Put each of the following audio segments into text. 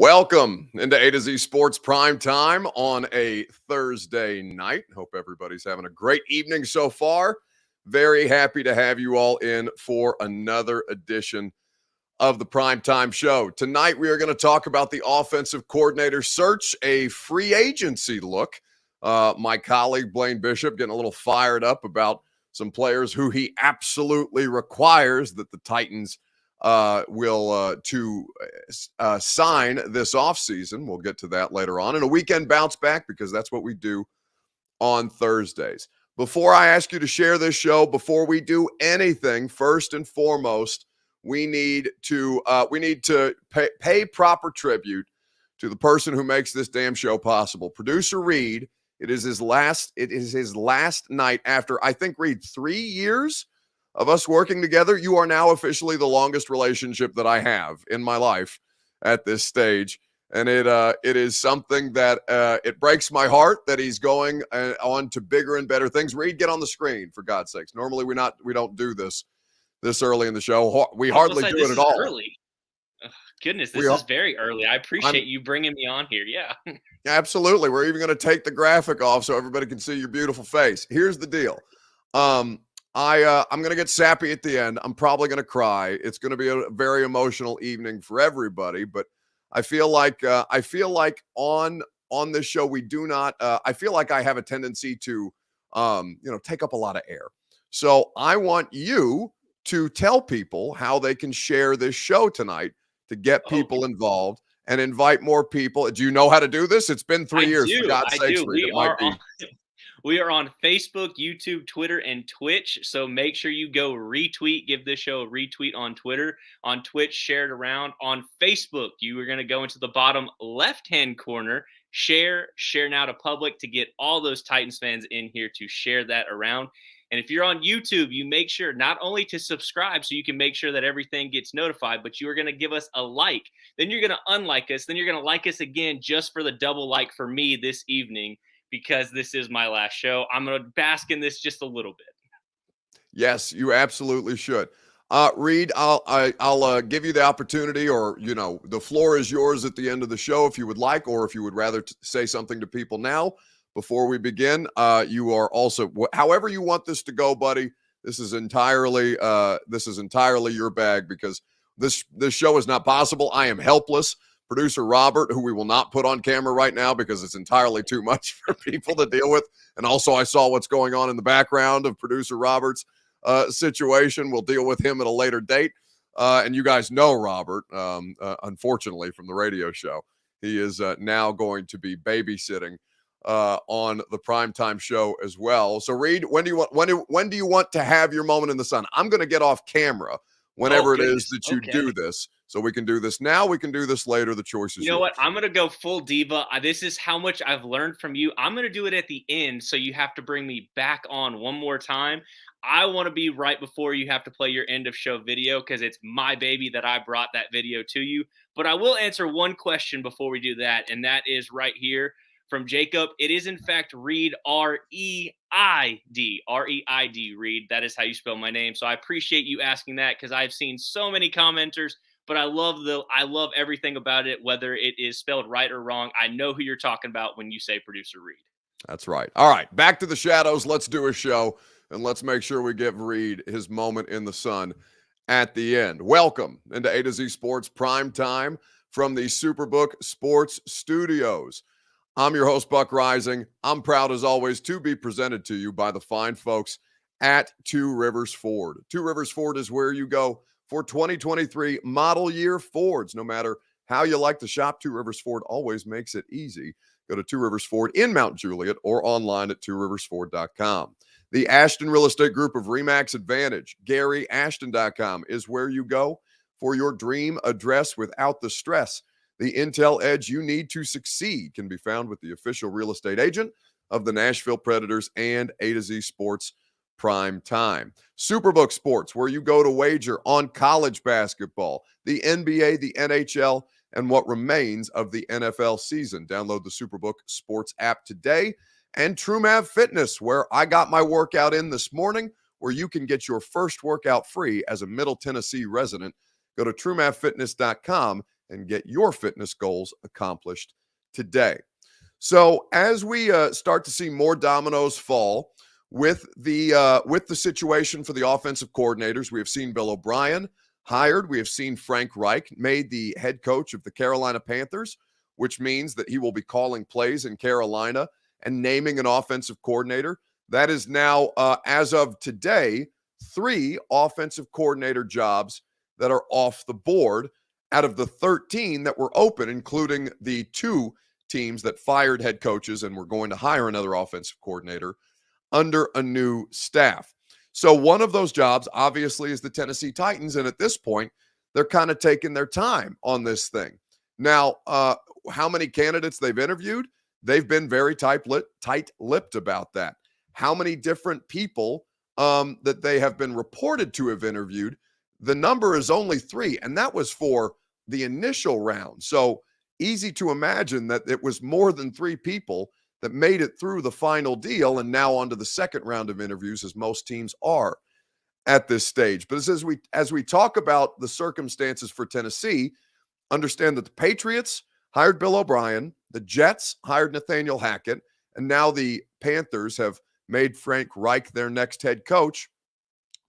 Welcome into A to Z Sports Prime Time on a Thursday night. Hope everybody's having a great evening so far. Very happy to have you all in for another edition of the Primetime Show. Tonight, we are going to talk about the offensive coordinator search, a free agency look. My colleague, Blaine Bishop, getting a little fired up about some players who he absolutely requires that the Titans will sign this offseason. We'll get to that later on. And a weekend bounce back, because that's what we do on Thursdays. Before I ask you to share this show, before we do anything, first and foremost, we need to pay proper tribute to the person who makes this damn show possible. Producer Reed. It is his last night after, I think, Reed, 3 years of us working together. You are now officially the longest relationship that I have in my life at this stage. And it is something that it breaks my heart that he's going on to bigger and better things. Reed, get on the screen, for God's sakes. Normally we don't do this early in the show. We hardly do it at all. Early. Goodness, this is very early. I appreciate you bringing me on here. Yeah. Absolutely. We're even going to take the graphic off so everybody can see your beautiful face. Here's the deal. I'm going to get sappy at the end. I'm probably going to cry. It's going to be a very emotional evening for everybody, but I feel like on this show we do not I feel like I have a tendency to take up a lot of air. So I want you to tell people how they can share this show tonight to get people involved and invite more people. Do you know how to do this? It's been 3 years. For God's sakes, We are on Facebook, YouTube, Twitter, and Twitch. So make sure you go retweet, give this show a retweet on Twitter. On Twitch, share it around. On Facebook, you are going to go into the bottom left-hand corner, share now to public, to get all those Titans fans in here to share that around. And if you're on YouTube, you make sure not only to subscribe so you can make sure that everything gets notified, but you are going to give us a like. Then you're going to unlike us. Then you're going to like us again just for the double like for me this evening, because this is my last show. I'm going to bask in this just a little bit. Yes, you absolutely should. Reed, I'll give you the opportunity, or, the floor is yours at the end of the show if you would like, or if you would rather say something to people now before we begin. You are also, however you want this to go, buddy. This is entirely your bag, because this show is not possible. I am helpless. Producer Robert, who we will not put on camera right now because it's entirely too much for people to deal with. And also I saw what's going on in the background of Producer Robert's situation. We'll deal with him at a later date. And you guys know Robert, unfortunately, from the radio show. He is now going to be babysitting on the Primetime Show as well. So Reed, when do you want to have your moment in the sun? I'm going to get off camera whenever it is that you do this. So we can do this now, we can do this later. The choice is yours. You know what? I'm going to go full diva. This is how much I've learned from you. I'm going to do it at the end, so you have to bring me back on one more time. I want to be right before you have to play your end of show video, because it's my baby that I brought that video to you. But I will answer one question before we do that, and that is right here from Jacob. It is, in fact, Reed, R-E-I-D, Reed. That is how you spell my name. So I appreciate you asking that, because I've seen so many commenters. But I love everything about it, whether it is spelled right or wrong. I know who you're talking about when you say Producer Reed. That's right. All right, back to the shadows. Let's do a show, and let's make sure we give Reed his moment in the sun at the end. Welcome into A to Z Sports Prime Time from the Superbook Sports Studios. I'm your host, Buck Rising. I'm proud, as always, to be presented to you by the fine folks at Two Rivers Ford. Two Rivers Ford is where you go for 2023 model year Fords. No matter how you like to shop, Two Rivers Ford always makes it easy. Go to Two Rivers Ford in Mount Juliet or online at tworiversford.com. The Ashton Real Estate Group of RE/MAX Advantage, GaryAshton.com, is where you go for your dream address without the stress. The Intel edge you need to succeed can be found with the official real estate agent of the Nashville Predators and A to Z Sports Prime Time. Superbook Sports, where you go to wager on college basketball, the NBA, the NHL, and what remains of the NFL season. Download the Superbook Sports app today. And TrueMav Fitness, where I got my workout in this morning, where you can get your first workout free as a Middle Tennessee resident. Go to TrueMavFitness.com and get your fitness goals accomplished today. So as we start to see more dominoes fall with the situation for the offensive coordinators, we have seen Bill O'Brien hired. We have seen Frank Reich made the head coach of the Carolina Panthers, which means that he will be calling plays in Carolina and naming an offensive coordinator. That is now, as of today, 3 offensive coordinator jobs that are off the board out of the 13 that were open, including the 2 teams that fired head coaches and were going to hire another offensive coordinator under a new staff. So one of those jobs, obviously, is the Tennessee Titans. And at this point, they're kind of taking their time on this thing. Now, how many candidates they've interviewed? They've been very tight-lipped about that. How many different people that they have been reported to have interviewed? The number is only 3, and that was for the initial round. So easy to imagine that it was more than 3 people that made it through the final deal and now onto the second round of interviews, as most teams are at this stage. But as we talk about the circumstances for Tennessee, understand that the Patriots hired Bill O'Brien, the Jets hired Nathaniel Hackett, and now the Panthers have made Frank Reich their next head coach.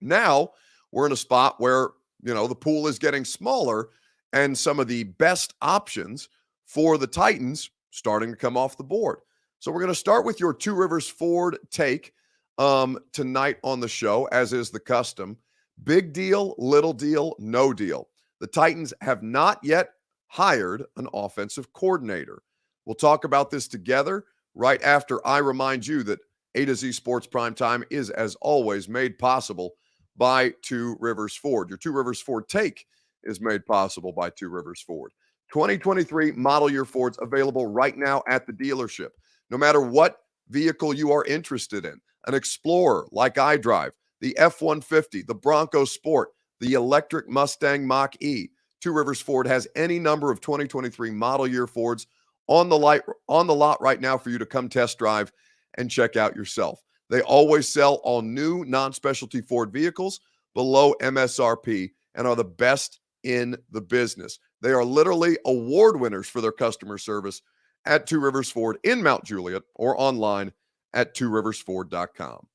Now we're in a spot where, the pool is getting smaller and some of the best options for the Titans starting to come off the board. So we're going to start with your Two Rivers Ford take tonight on the show, as is the custom. Big deal, little deal, no deal. The Titans have not yet hired an offensive coordinator. We'll talk about this together right after I remind you that A to Z Sports Primetime is, as always, made possible by Two Rivers Ford. Your Two Rivers Ford take is made possible by Two Rivers Ford. 2023 model year Fords available right now at the dealership. No matter what vehicle you are interested in, an Explorer like I drive, the F-150, the Bronco Sport, the electric Mustang Mach-E, Two Rivers Ford has any number of 2023 model year Fords on the lot right now for you to come test drive and check out yourself. They always sell all new non-specialty Ford vehicles below MSRP and are the best in the business. They are literally award winners for their customer service at Two Rivers Ford in Mount Juliet or online at tworiversford.com.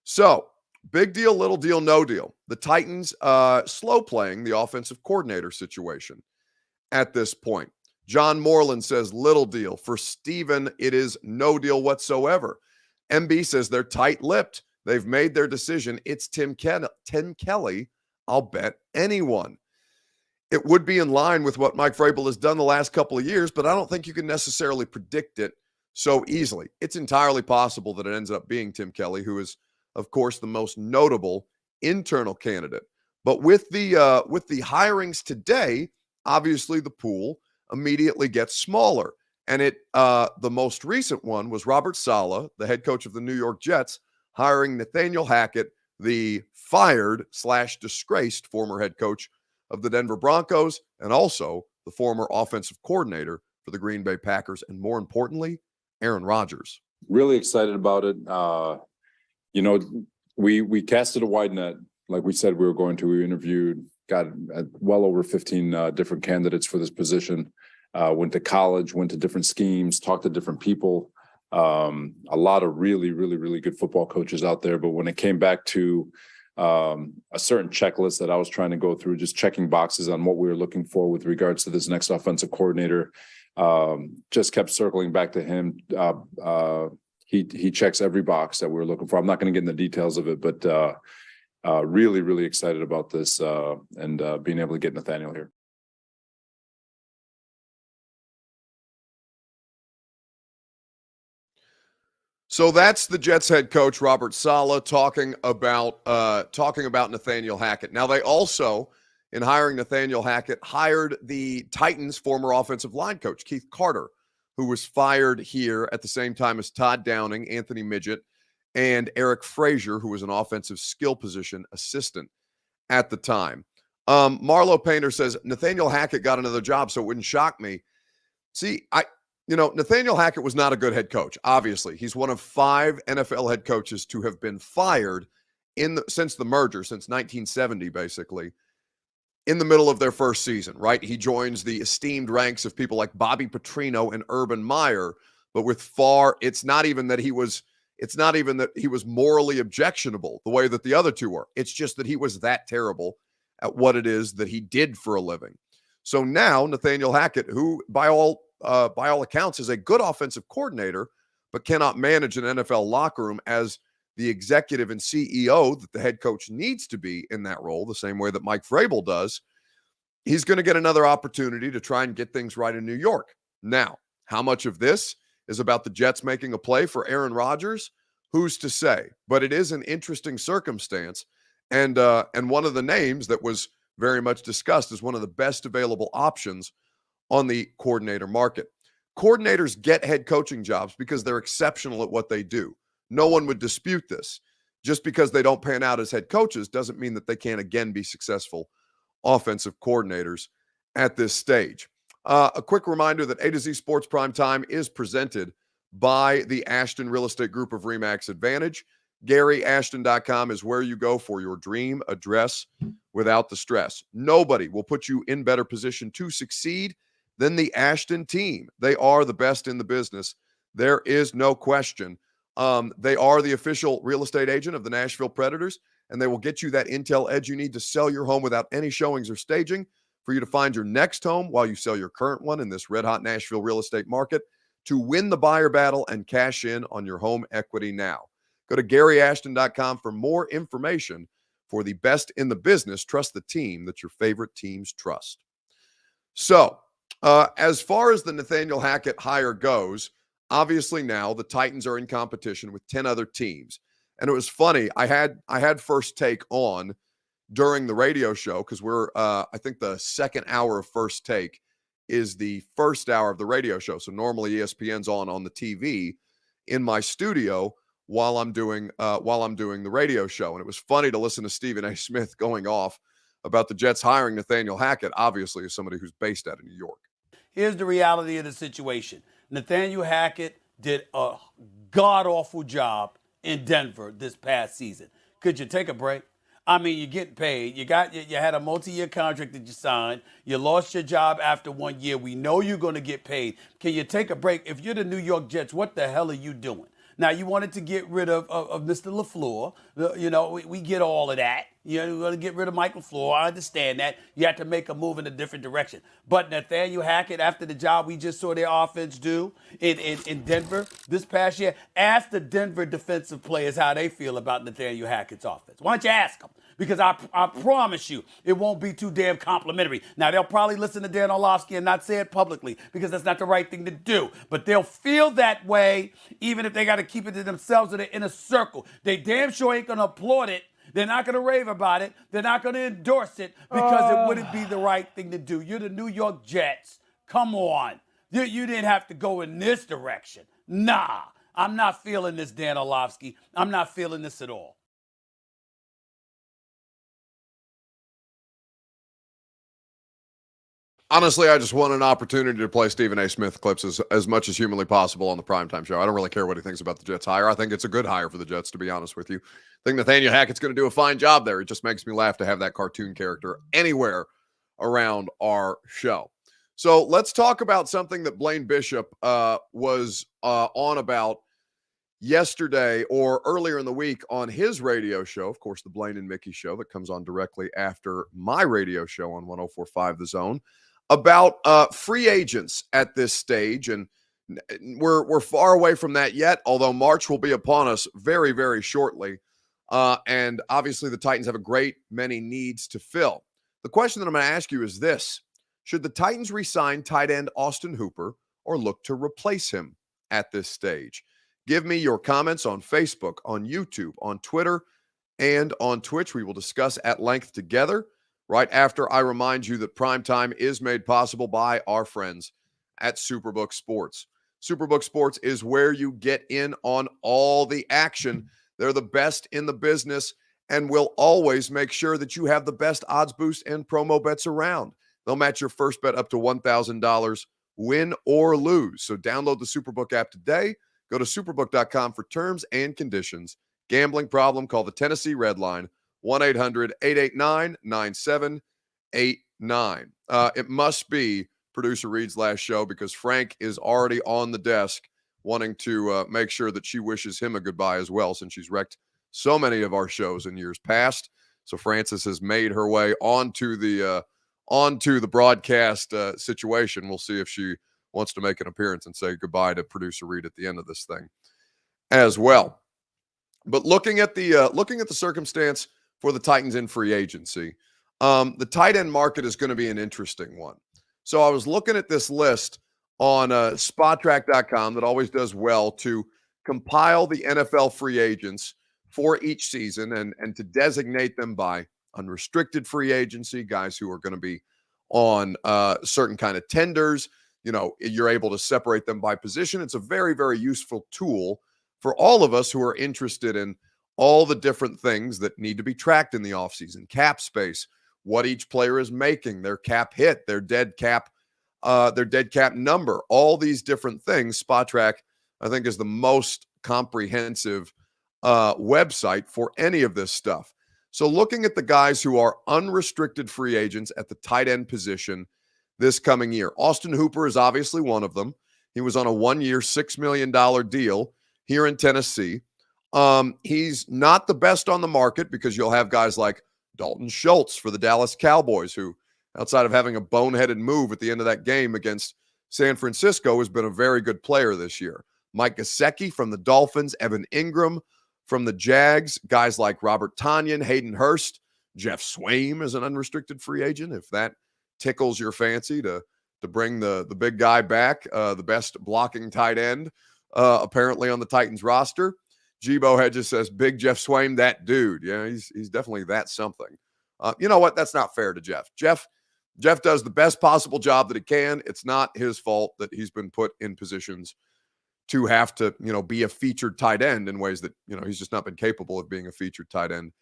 So, big deal, little deal, no deal. The Titans slow playing the offensive coordinator situation at this point. John Moreland says little deal. For Steven, it is no deal whatsoever. MB says they're tight-lipped. They've made their decision. It's Tim Kelly. I'll bet anyone. It would be in line with what Mike Vrabel has done the last couple of years, but I don't think you can necessarily predict it so easily. It's entirely possible that it ends up being Tim Kelly, who is, of course, the most notable internal candidate. But with the hirings today, obviously the pool immediately gets smaller. And the most recent one was Robert Saleh, the head coach of the New York Jets, hiring Nathaniel Hackett, the fired/disgraced former head coach of the Denver Broncos, and also the former offensive coordinator for the Green Bay Packers, and more importantly, Aaron Rodgers. Really excited about it. We casted a wide net, like we said we were going to. We interviewed, got well over 15 different candidates for this position. Went to college, went to different schemes, talked to different people. A lot of really, really, really good football coaches out there. But when it came back to a certain checklist that I was trying to go through, just checking boxes on what we were looking for with regards to this next offensive coordinator, just kept circling back to him. He checks every box that we were looking for. I'm not going to get in the details of it, but really, really excited about this and being able to get Nathaniel here. So that's the Jets head coach, Robert Saleh, talking about Nathaniel Hackett. Now, they also, in hiring Nathaniel Hackett, hired the Titans' former offensive line coach, Keith Carter, who was fired here at the same time as Todd Downing, Anthony Midget, and Eric Frazier, who was an offensive skill position assistant at the time. Marlo Painter says, Nathaniel Hackett got another job, so it wouldn't shock me. See, Nathaniel Hackett was not a good head coach, obviously. He's one of 5 NFL head coaches to have been fired since the merger, since 1970, basically. in the middle of their first season, right? He joins the esteemed ranks of people like Bobby Petrino and Urban Meyer, but with it's not even that he was morally objectionable the way that the other two were. It's just that he was that terrible at what it is that he did for a living. So now Nathaniel Hackett, who by all accounts is a good offensive coordinator, but cannot manage an NFL locker room as the executive and CEO that the head coach needs to be in that role, the same way that Mike Vrabel does, he's going to get another opportunity to try and get things right in New York. Now, how much of this is about the Jets making a play for Aaron Rodgers? Who's to say? But it is an interesting circumstance. And one of the names that was very much discussed as one of the best available options on the coordinator market. Coordinators get head coaching jobs because they're exceptional at what they do. No one would dispute this. Just because they don't pan out as head coaches doesn't mean that they can't again be successful offensive coordinators at this stage. A quick reminder that A to Z Sports Primetime is presented by the Ashton Real Estate Group of RE/MAX Advantage. GaryAshton.com is where you go for your dream address without the stress. Nobody will put you in better position to succeed than the Ashton team. They are the best in the business. There is no question. They are the official real estate agent of the Nashville Predators, and they will get you that intel edge you need to sell your home without any showings or staging, for you to find your next home while you sell your current one in this red-hot Nashville real estate market, to win the buyer battle and cash in on your home equity now. Go to GaryAshton.com for more information. For the best in the business, trust the team that your favorite teams trust. So, as far as the Nathaniel Hackett hire goes, obviously now the Titans are in competition with 10 other teams. And it was funny. I had First Take on during the radio show because we're I think the second hour of First Take is the first hour of the radio show. So normally ESPN's on the TV in my studio while I'm doing the radio show. And it was funny to listen to Stephen A. Smith going off about the Jets hiring Nathaniel Hackett, obviously as somebody who's based out of New York. Here's the reality of the situation. Nathaniel Hackett did a god-awful job in Denver this past season. Could you take a break? I mean, you're getting paid. You had a multi-year contract that you signed. You lost your job after 1 year. We know you're going to get paid. Can you take a break? If you're the New York Jets, what the hell are you doing? Now, you wanted to get rid of Mr. LaFleur. You know, we get all of that. You know, you want to get rid of Mike LaFleur. I understand that. You have to make a move in a different direction. But Nathaniel Hackett, after the job we just saw their offense do in Denver this past year, ask the Denver defensive players how they feel about Nathaniel Hackett's offense. Why don't you ask them? Because I promise you, it won't be too damn complimentary. Now, they'll probably listen to Dan Orlovsky and not say it publicly because that's not the right thing to do. But they'll feel that way even if they got to keep it to themselves or they're in a circle. They damn sure ain't going to applaud it. They're not going to rave about it. They're not going to endorse it because it wouldn't be the right thing to do. You're the New York Jets. Come on. You didn't have to go in this direction. Nah, I'm not feeling this, Dan Orlovsky. I'm not feeling this at all. Honestly, I just want an opportunity to play Stephen A. Smith clips as much as humanly possible on the primetime show. I don't really care what he thinks about the Jets hire. I think it's a good hire for the Jets, to be honest with you. I think Nathaniel Hackett's going to do a fine job there. It just makes me laugh to have that cartoon character anywhere around our show. So let's talk about something that Blaine Bishop was on about yesterday or earlier in the week on his radio show. Of course, the Blaine and Mickey show that comes on directly after my radio show on 104.5 The Zone. About free agents at this stage, and we're far away from that yet, although March will be upon us very, very shortly. And obviously the Titans have a great many needs to fill. The question that I'm going to ask you is this: should the Titans re-sign tight end Austin Hooper or look to replace him at this stage? Give me your comments on Facebook, on YouTube, on Twitter, and on Twitch. We will discuss at length together right after I remind you that Primetime is made possible by our friends at Superbook Sports. Superbook Sports is where you get in on all the action. They're the best in the business and will always make sure that you have the best odds boost and promo bets around. They'll match your first bet up to $1,000, win or lose. So download the Superbook app today. Go to superbook.com for terms and conditions. Gambling problem? Call the Tennessee Red Line, 1-800-889-9789. 789. It must be producer Reed's last show because Frank is already on the desk wanting to make sure that she wishes him a goodbye as well, since she's wrecked so many of our shows in years past. So Frances has made her way onto the broadcast situation. We'll see if she wants to make an appearance and say goodbye to producer Reed at the end of this thing as well. But looking at the circumstance for the Titans in free agency, the tight end market is going to be an interesting one. So I was looking at this list on SpotTrack.com that always does well to compile the NFL free agents for each season and to designate them by unrestricted free agency, guys who are going to be on certain kind of tenders. You know, you're able to separate them by position. It's a very, very useful tool for all of us who are interested in all the different things that need to be tracked in the offseason. Cap space, what each player is making, their cap hit, their dead cap number, all these different things. SpotTrack, I think, is the most comprehensive website for any of this stuff. So looking at the guys who are unrestricted free agents at the tight end position this coming year, Austin Hooper is obviously one of them. He was on a 1-year, $6 million deal here in Tennessee. He's not the best on the market because you'll have guys like Dalton Schultz for the Dallas Cowboys, who, outside of having a boneheaded move at the end of that game against San Francisco, has been a very good player this year. Mike Gesicki from the Dolphins, Evan Ingram from the Jags, guys like Robert Tonyan, Hayden Hurst, Jeff Swaim is an unrestricted free agent, if that tickles your fancy to bring the big guy back, the best blocking tight end apparently on the Titans roster. Jibo Hedges says, big Jeff Swaim, that dude. Yeah, he's definitely that something. You know what? That's not fair to Jeff. Jeff does the best possible job that he can. It's not his fault that he's been put in positions to have to, be a featured tight end in ways that, he's just not been capable of being a featured tight end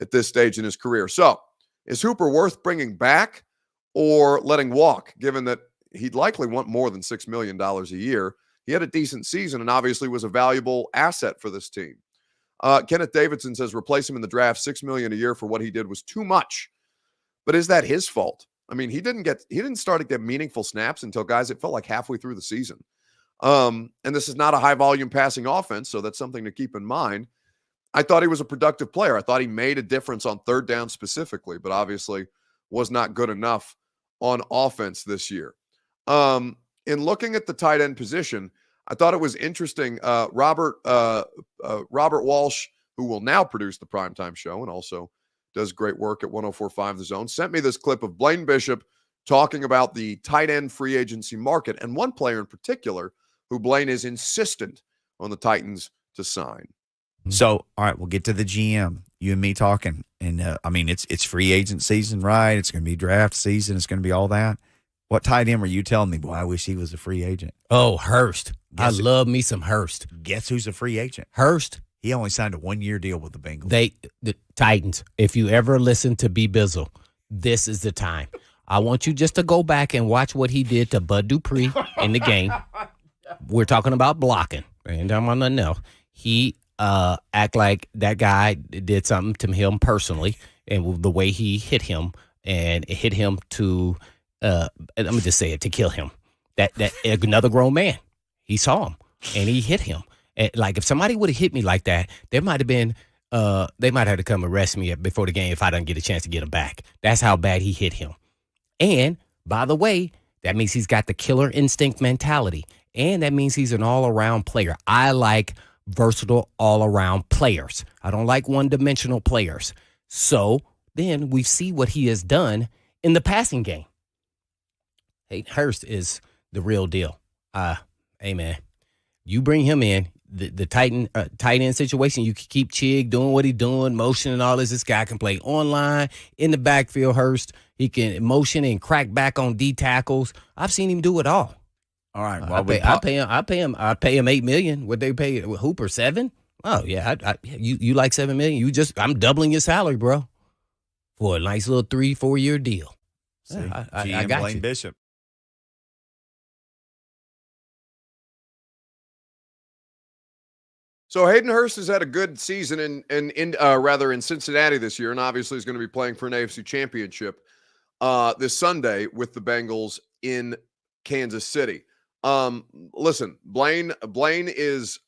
at this stage in his career. So is Hooper worth bringing back or letting walk, given that he'd likely want more than $6 million a year? He had a decent season and obviously was a valuable asset for this team. Kenneth Davidson says, replace him in the draft. $6 million a year for what he did was too much. But is that his fault? I mean, he didn't start to get meaningful snaps until, guys, it felt like halfway through the season. And this is not a high volume passing offense, so that's something to keep in mind. I thought he was a productive player. I thought he made a difference on third down specifically, but obviously was not good enough on offense this year. In looking at the tight end position, I thought it was interesting. Robert Walsh, who will now produce the primetime show and also does great work at 104.5 The Zone, sent me this clip of Blaine Bishop talking about the tight end free agency market and one player in particular who Blaine is insistent on the Titans to sign. So, all right, we'll get to the GM. You and me talking, and it's free agent season, right? It's going to be draft season. It's going to be all that. What tight end were you telling me? Boy, I wish he was a free agent. Oh, Hurst. I love me some Hurst. Guess who's a free agent? Hurst. He only signed a 1-year deal with the Bengals. The Titans, if you ever listen to B. Bizzle, this is the time. I want you just to go back and watch what he did to Bud Dupree in the game. We're talking about blocking. And I'm on nothing else. He act like that guy did something to him personally, and the way he hit him, and it hit him to let me just say it, to kill him. That another grown man, he saw him and he hit him. And like if somebody would have hit me like that, there might have been they might have to come arrest me before the game if I didn't get a chance to get him back. That's how bad he hit him. And by the way, that means he's got the killer instinct mentality, and that means he's an all-around player. I like versatile all-around players. I don't like one-dimensional players. So then we see what he has done in the passing game. Hayden Hurst is the real deal. Hey, man, you bring him in, the tight end situation, you can keep Chig doing what he's doing, motion and all this. This guy can play online, in the backfield, Hurst. He can motion and crack back on D tackles. I've seen him do it all. All right. Well, I pay him $8 million. What they pay Hooper $7 million? Oh yeah. You like $7 million? I'm doubling your salary, bro, for a nice little 3-4 year deal. See, I got Blaine you. Bishop. So Hayden Hurst has had a good season in Cincinnati this year, and obviously is going to be playing for an AFC championship this Sunday with the Bengals in Kansas City. Listen, Blaine is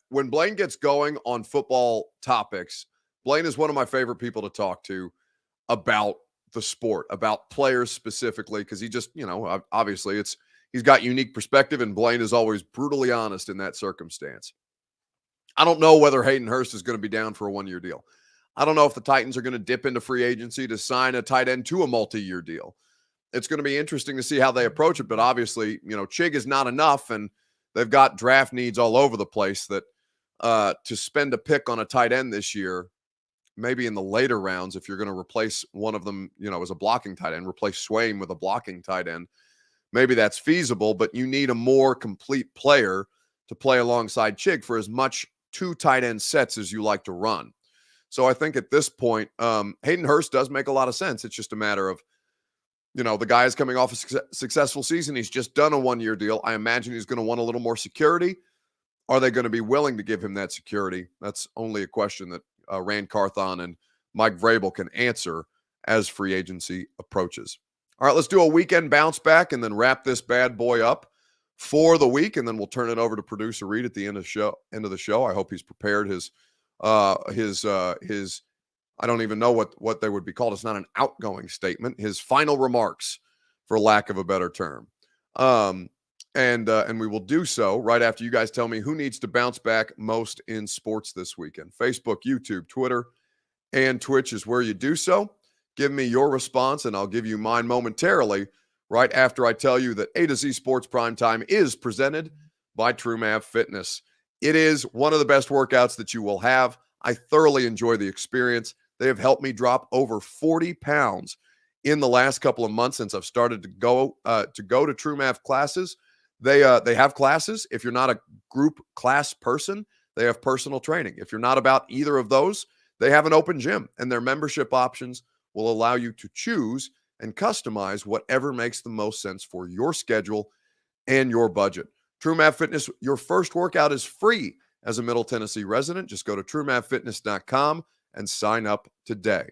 when Blaine gets going on football topics, Blaine is one of my favorite people to talk to about the sport, about players specifically, because he just, obviously he's got unique perspective, and Blaine is always brutally honest in that circumstance. I don't know whether Hayden Hurst is going to be down for a one-year deal. I don't know if the Titans are going to dip into free agency to sign a tight end to a multi-year deal. It's going to be interesting to see how they approach it, but obviously, Chig is not enough, and they've got draft needs all over the place that to spend a pick on a tight end this year, maybe in the later rounds, if you're going to replace one of them, as a blocking tight end, replace Swaim with a blocking tight end, maybe that's feasible, but you need a more complete player to play alongside Chig for as much two tight end sets as you like to run. So I think at this point, Hayden Hurst does make a lot of sense. It's just a matter of, the guy is coming off a successful season. He's just done a one-year deal. I imagine he's going to want a little more security. Are they going to be willing to give him that security? That's only a question that Rand Carthon and Mike Vrabel can answer as free agency approaches. All right, let's do a weekend bounce back and then wrap this bad boy up for the week, and then we'll turn it over to producer Reed at the end of the show. I hope he's prepared his I don't even know what they would be called. It's not an outgoing statement. His final remarks, for lack of a better term. And we will do so right after you guys tell me who needs to bounce back most in sports this weekend. Facebook, YouTube, Twitter, and Twitch is where you do so. Give me your response, and I'll give you mine momentarily right after I tell you that A to Z Sports Primetime is presented by TrueMav Fitness. It is one of the best workouts that you will have. I thoroughly enjoy the experience. They have helped me drop over 40 pounds in the last couple of months since I've started to go to TrueMav classes. They have classes. If you're not a group class person, they have personal training. If you're not about either of those, they have an open gym, and their membership options will allow you to choose and customize whatever makes the most sense for your schedule and your budget. TrueMav Fitness, your first workout is free as a Middle Tennessee resident. Just go to TrueMavFitness.com and sign up today.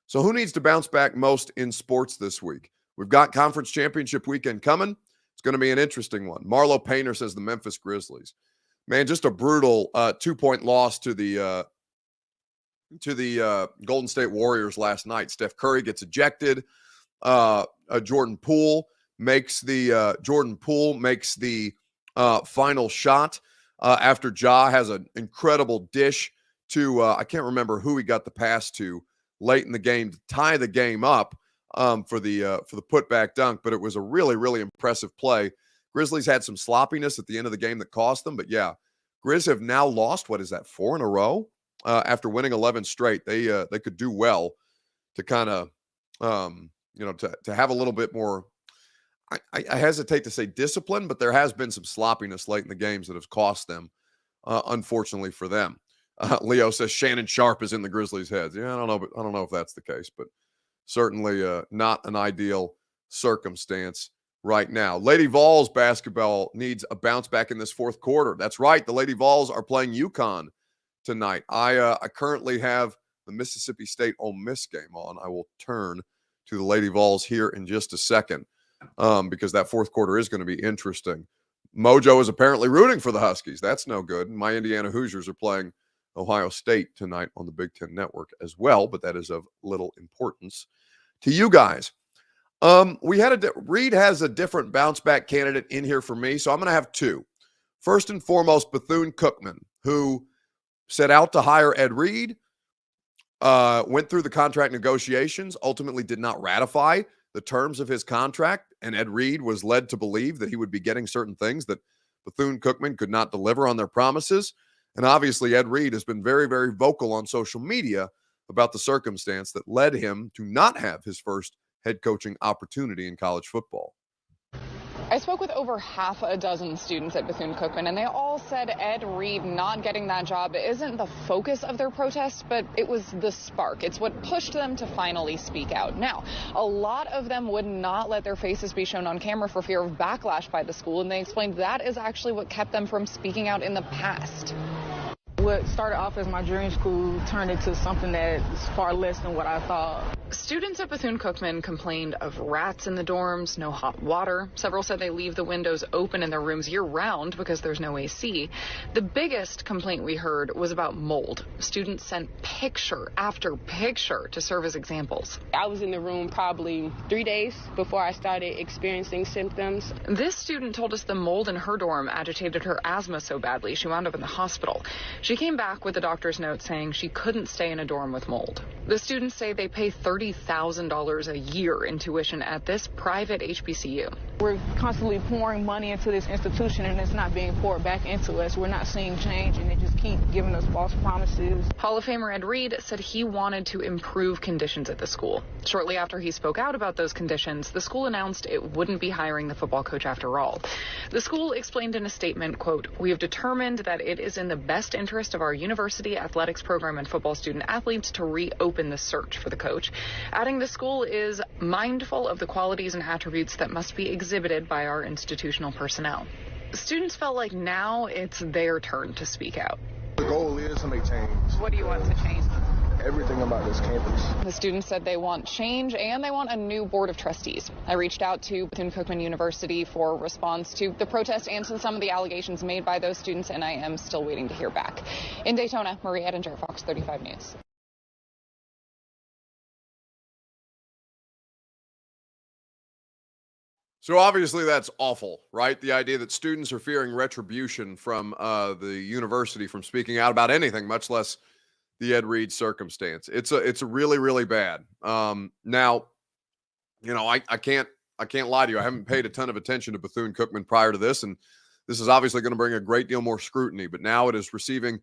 So who needs to bounce back most in sports this week? We've got conference championship weekend coming. It's going to be an interesting one. Marlo Painter says the Memphis Grizzlies. Man, just a brutal 2-point loss to the Golden State Warriors last night. Steph Curry gets ejected. Jordan Poole makes the final shot after Ja has an incredible dish to I can't remember who he got the pass to late in the game to tie the game up for the putback dunk, but it was a really, really impressive play. Grizzlies had some sloppiness at the end of the game that cost them, but yeah, Grizz have now lost, 4 in a row after winning 11 straight. They could do well to kind of to have a little bit more. I hesitate to say discipline, but there has been some sloppiness late in the games that have cost them, unfortunately for them. Leo says Shannon Sharp is in the Grizzlies' heads. Yeah, I don't know if that's the case, but certainly not an ideal circumstance right now. Lady Vols basketball needs a bounce back in this fourth quarter. That's right. The Lady Vols are playing UConn tonight. I currently have the Mississippi State Ole Miss game on. I will turn to the Lady Vols here in just a second because that fourth quarter is going to be interesting. Mojo is apparently rooting for the Huskies. That's no good. My Indiana Hoosiers are playing Ohio State tonight on the Big Ten Network as well, but that is of little importance to you guys. Reed has a different bounce back candidate in here for me, so I'm going to have two. First and foremost, Bethune-Cookman, who set out to hire Ed Reed, went through the contract negotiations, ultimately did not ratify the terms of his contract, and Ed Reed was led to believe that he would be getting certain things that Bethune-Cookman could not deliver on their promises. And obviously, Ed Reed has been very, very vocal on social media about the circumstance that led him to not have his first head coaching opportunity in college football. I spoke with over half a dozen students at Bethune-Cookman, and they all said Ed Reed not getting that job isn't the focus of their protest, but it was the spark. It's what pushed them to finally speak out. Now, a lot of them would not let their faces be shown on camera for fear of backlash by the school, and they explained that is actually what kept them from speaking out in the past. what started off as my dream school turned into something that's far less than what I thought. Students at Bethune-Cookman complained of rats in the dorms, no hot water. Several said they leave the windows open in their rooms year-round because there's no AC. The biggest complaint we heard was about mold. Students sent picture after picture to serve as examples. I was in the room probably 3 days before I started experiencing symptoms. This student told us the mold in her dorm agitated her asthma so badly she wound up in the hospital. She came back with a doctor's note saying she couldn't stay in a dorm with mold. The students say they pay $30,000 a year in tuition at this private HBCU. We're constantly pouring money into this institution and it's not being poured back into us. We're not seeing change and they just keep giving us false promises. Hall of Famer Ed Reed said he wanted to improve conditions at the school. Shortly after he spoke out about those conditions, the school announced it wouldn't be hiring the football coach after all. The school explained in a statement, quote, "We have determined that it is in the best interest of our university athletics program and football student athletes to reopen the search for the coach," adding the school is mindful of the qualities and attributes that must be exhibited by our institutional personnel. Students felt like now it's their turn to speak out. The goal is to make change. What do you want to change? Everything about this campus. The students said they want change and they want a new board of trustees. I reached out to Bethune-Cookman University for a response to the protest and to some of the allegations made by those students, and I am still waiting to hear back. In Daytona, Marie Edinger, Fox 35 News. So obviously that's awful, right? The idea that students are fearing retribution from the university from speaking out about anything, much less the Ed Reed circumstance. It's a really, really bad. Now, you know, I can't lie to you. I haven't paid a ton of attention to Bethune-Cookman prior to this, and this is obviously going to bring a great deal more scrutiny. But now it is receiving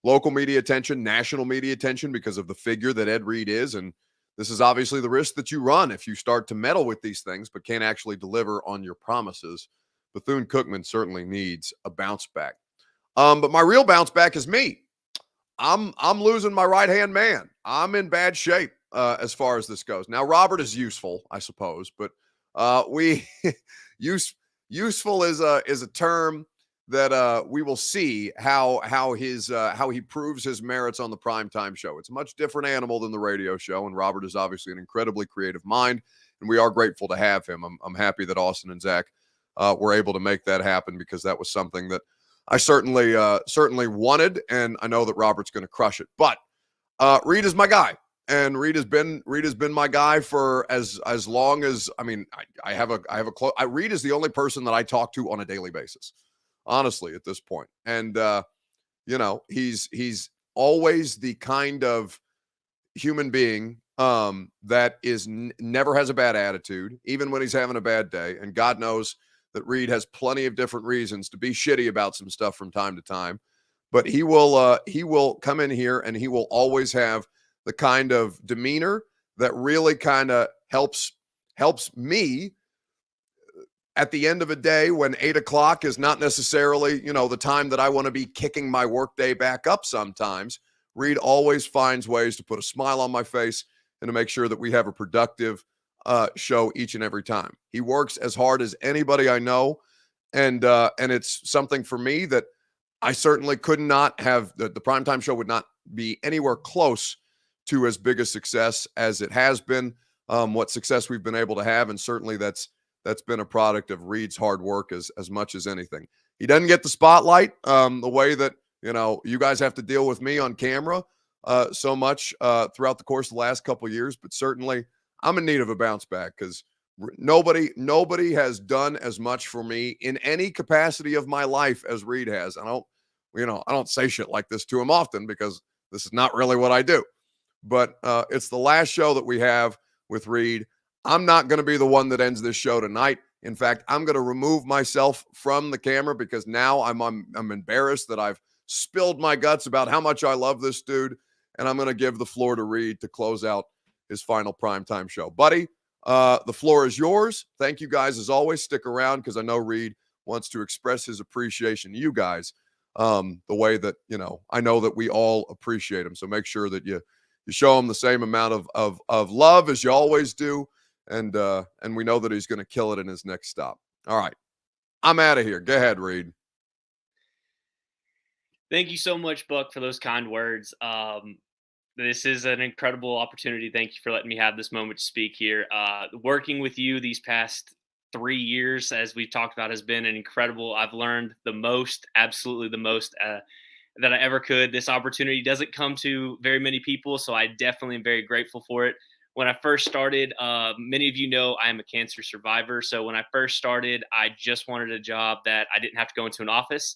local media attention, national media attention because of the figure that Ed Reed is, and this is obviously the risk that you run if you start to meddle with these things but can't actually deliver on your promises. Bethune-Cookman certainly needs a bounce back. But my real bounce back is me. I'm losing my right-hand man. I'm in bad shape as far as this goes. Now, Robert is useful, I suppose, but useful is a term that we will see how he proves his merits on the primetime show. It's a much different animal than the radio show, and Robert is obviously an incredibly creative mind, and we are grateful to have him. I'm happy that Austin and Zach were able to make that happen because that was something that I certainly wanted, and I know that Robert's going to crush it. But Reed is my guy, and Reed has been my guy for as long as I have a close. Reed is the only person that I talk to on a daily basis, honestly, at this point. And you know, he's always the kind of human being that is never has a bad attitude, even when he's having a bad day. And God knows that Reed has plenty of different reasons to be shitty about some stuff from time to time, but he will come in here and he will always have the kind of demeanor that really kind of helps me at the end of a day when 8 o'clock is not necessarily, you know, the time that I want to be kicking my workday back up sometimes. Reed always finds ways to put a smile on my face and to make sure that we have a productive show each and every time. He works as hard as anybody I know, and it's something for me that I certainly could not have. The primetime show would not be anywhere close to as big a success as it has been. What success we've been able to have, and certainly that's been a product of Reed's hard work as much as anything. He doesn't get the spotlight the way that, you know, you guys have to deal with me on camera so much throughout the course of the last couple of years, but certainly I'm in need of a bounce back because nobody has done as much for me in any capacity of my life as Reed has. I don't say shit like this to him often because this is not really what I do, but it's the last show that we have with Reed. I'm not going to be the one that ends this show tonight. In fact, I'm going to remove myself from the camera because now I'm embarrassed that I've spilled my guts about how much I love this dude, and I'm going to give the floor to Reed to close out his final primetime show. Buddy, the floor is yours. Thank you guys as always. Stick around because I know Reed wants to express his appreciation to you guys the way that, you know, I know that we all appreciate him. So make sure that you show him the same amount of love as you always do. And we know that he's going to kill it in his next stop. All right. I'm out of here. Go ahead, Reed. Thank you so much, Buck, for those kind words. This is an incredible opportunity. Thank you for letting me have this moment to speak here. Working with you these past 3 years, as we've talked about, has been an incredible. I've learned the most, absolutely the most that I ever could. This opportunity doesn't come to very many people, so I definitely am very grateful for it. When I first started, many of you know I am a cancer survivor. So when I first started, I just wanted a job that I didn't have to go into an office.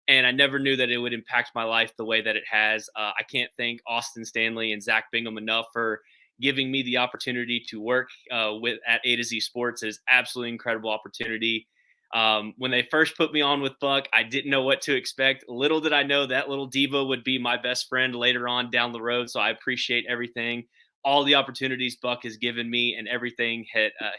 And I never knew that it would impact my life the way that it has. I can't thank Austin Stanley and Zach Bingham enough for giving me the opportunity to work at A to Z Sports. It is absolutely incredible opportunity. When they first put me on with Buck, I didn't know what to expect. Little did I know that little diva would be my best friend later on down the road. So I appreciate everything, all the opportunities Buck has given me, and everything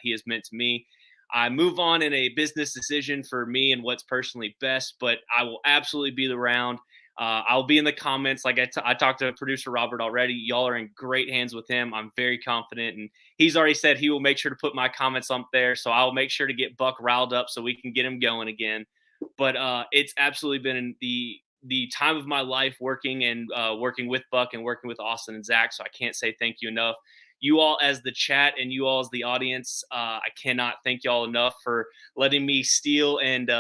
he has meant to me. I move on in a business decision for me and what's personally best, but I will absolutely be around. I'll be in the comments. Like I talked to producer Robert already. Y'all are in great hands with him. I'm very confident, and he's already said he will make sure to put my comments up there. So I'll make sure to get Buck riled up so we can get him going again. But it's absolutely been the time of my life working with Buck and working with Austin and Zach. So I can't say thank you enough. You all as the chat and you all as the audience, I cannot thank y'all enough for letting me steal and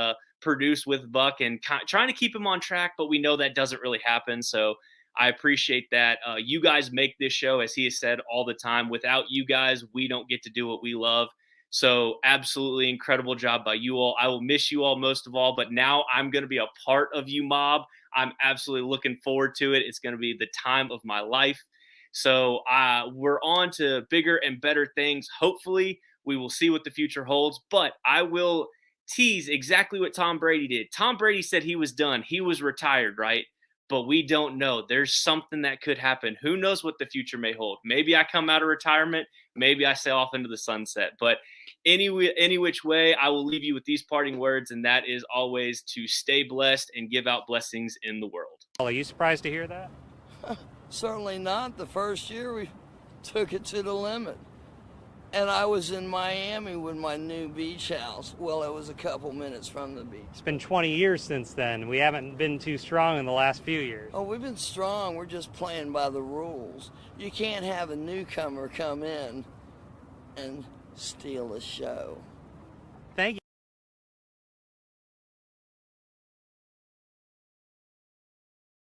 produce with Buck and trying to keep him on track, but we know that doesn't really happen. So I appreciate that. You guys make this show, as he has said all the time. Without you guys, we don't get to do what we love. So absolutely incredible job by you all. I will miss you all most of all, but now I'm going to be a part of you mob. I'm absolutely looking forward to it. It's going to be the time of my life. So we're on to bigger and better things. Hopefully, we will see what the future holds. But I will tease exactly what Tom Brady did. Tom Brady said he was done. He was retired, right? But we don't know. There's something that could happen. Who knows what the future may hold? Maybe I come out of retirement. Maybe I sail off into the sunset. But any which way, I will leave you with these parting words, and that is always to stay blessed and give out blessings in the world. Are you surprised to hear that? Certainly not. The first year we took it to the limit. And I was in Miami with my new beach house. Well, it was a couple minutes from the beach. It's been 20 years since then. We haven't been too strong in the last few years. Oh, we've been strong. We're just playing by the rules. You can't have a newcomer come in and steal a show.